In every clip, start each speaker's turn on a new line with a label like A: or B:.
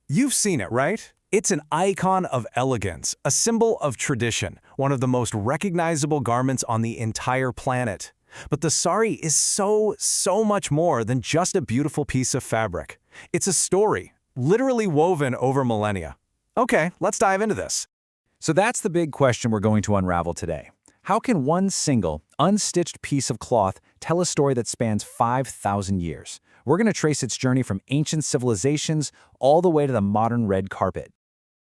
A: You've seen it, right? It's an icon of elegance, a symbol of tradition, one of the most recognizable garments on the entire planet. But the sari is so much more than just a beautiful piece of fabric. It's a story, literally woven over millennia. Okay, let's dive into this.
B: So that's the big question we're going to unravel today. How can one single, unstitched piece of cloth tell a story that spans 5,000 years? We're going to trace its journey from ancient civilizations all the way to the modern red carpet.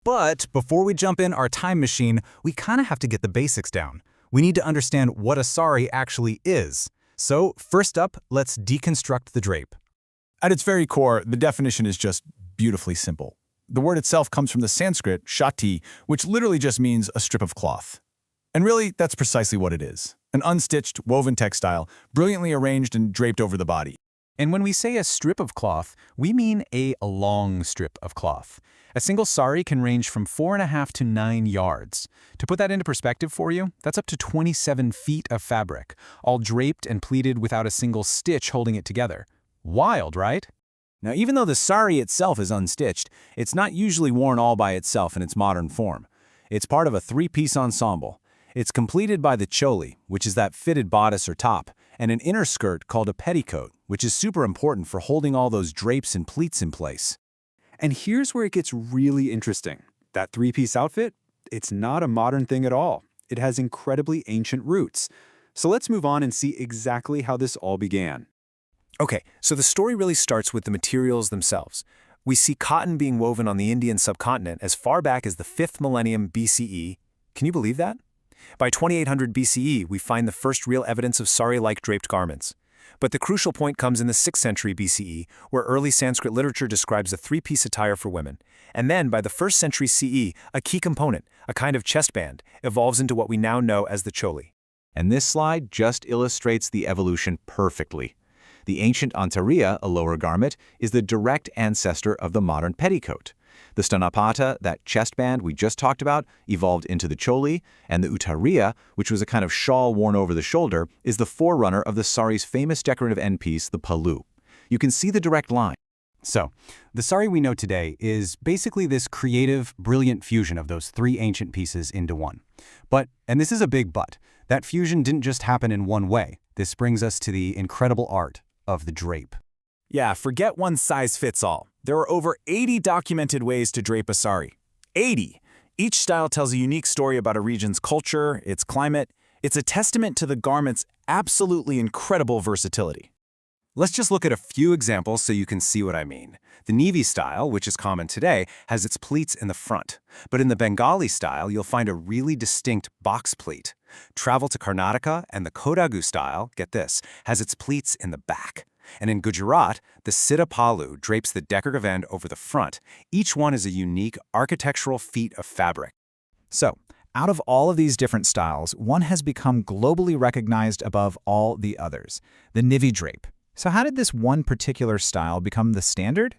C: But before we jump in our time machine, we kind of have to get the basics down. We need to understand what a sari actually is. So first up, let's deconstruct the drape.
D: At its very core, the definition is just beautifully simple. The word itself comes from the Sanskrit shati, which literally just means a strip of cloth. And really, that's precisely what it is. An unstitched, woven textile, brilliantly arranged and draped over the body.
C: And when we say a strip of cloth, we mean a long strip of cloth. A single sari can range from 4.5 to 9 yards. To put that into perspective for you, that's up to 27 feet of fabric, all draped and pleated without a single stitch holding it together. Wild, right?
B: Now, even though the sari itself is unstitched, it's not usually worn all by itself in its modern form. It's part of a three-piece ensemble. It's completed by the choli, which is that fitted bodice or top, and an inner skirt called a petticoat, which is super important for holding all those drapes and pleats in place.
E: And here's where it gets really interesting. That three-piece outfit, it's not a modern thing at all. It has incredibly ancient roots. So let's move on and see exactly how this all began.
A: Okay, so the story really starts with the materials themselves. We see cotton being woven on the Indian subcontinent as far back as the 5th millennium BCE. Can you believe that? By 2800 BCE, we find the first real evidence of sari-like draped garments. But the crucial point comes in the 6th century BCE, where early Sanskrit literature describes a three-piece attire for women. And then, by the 1st century CE, a key component, a kind of chestband, evolves into what we now know as the choli.
B: And this slide just illustrates the evolution perfectly. The ancient antariya, a lower garment, is the direct ancestor of the modern petticoat. The stanapata, that chestband we just talked about, evolved into the choli, and the uttariya, which was a kind of shawl worn over the shoulder, is the forerunner of the sari's famous decorative endpiece, the pallu. You can see the direct line.
C: So, the sari we know today is basically this creative, brilliant fusion of those three ancient pieces into one. But, and this is a big but, that fusion didn't just happen in one way. This brings us to the incredible art of the drape.
A: Yeah, forget one size fits all. There are over 80 documented ways to drape a sari. 80! Each style tells a unique story about a region's culture, its climate. It's a testament to the garment's absolutely incredible versatility. Let's just look at a few examples so you can see what I mean. The Navy style, which is common today, has its pleats in the front. But in the Bengali style, you'll find a really distinct box pleat. Travel to Karnataka, and the Kodagu style, get this, has its pleats in the back. And in Gujarat, the Siddha Pallu drapes the decorative end over the front. Each one is a unique architectural feat of fabric.
C: So, out of all of these different styles, one has become globally recognized above all the others, the Navy drape. So how did this one particular style become the standard?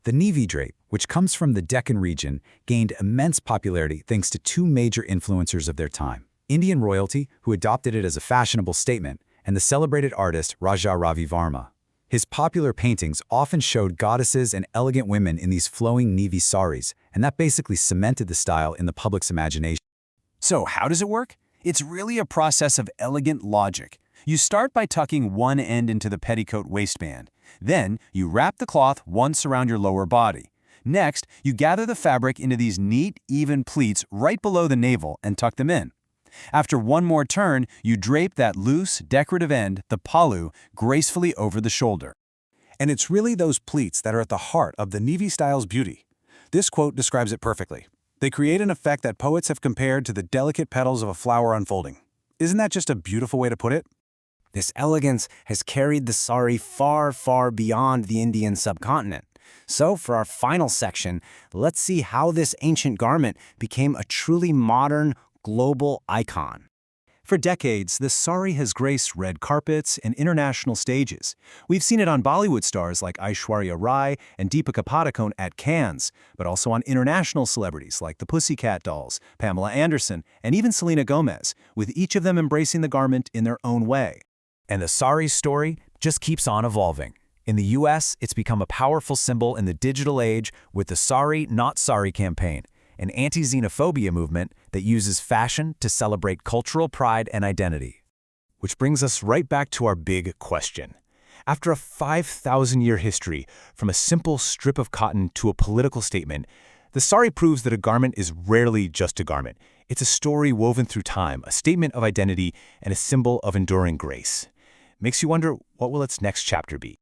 C: The Navy drape, which comes from the Deccan region, gained immense popularity thanks to two major influencers of their time: Indian royalty, who adopted it as a fashionable statement, and the celebrated artist Raja Ravi Varma. His popular paintings often showed goddesses and elegant women in these flowing Navy saris, and that basically cemented the style in the public's imagination.
A: So how does it work? It's really a process of elegant logic. You start by tucking one end into the petticoat waistband. Then, you wrap the cloth once around your lower body. Next, you gather the fabric into these neat, even pleats right below the navel and tuck them in. After one more turn, you drape that loose, decorative end, the pallu, gracefully over the shoulder. And it's really those pleats that are at the heart of the Navy style's beauty. This quote describes it perfectly. They create an effect that poets have compared to the delicate petals of a flower unfolding. Isn't that just a beautiful way to put it?
F: This elegance has carried the sari far, far beyond the Indian subcontinent. So for our final section, let's see how this ancient garment became a truly modern, global icon.
A: For decades, the sari has graced red carpets and international stages. We've seen it on Bollywood stars like Aishwarya Rai and Deepika Padukone at Cannes, but also on international celebrities like the Pussycat Dolls, Pamela Anderson, and even Selena Gomez, with each of them embracing the garment in their own way. And the sari's story just keeps on evolving.
C: In the US, it's become a powerful symbol in the digital age with the Sari, Not Sorry campaign, an anti-xenophobia movement that uses fashion to celebrate cultural pride and identity.
B: Which brings us right back to our big question. After a 5,000-year history, from a simple strip of cotton to a political statement, the sari proves that a garment is rarely just a garment. It's a story woven through time, a statement of identity, and a symbol of enduring grace. Makes you wonder, what will its next chapter be?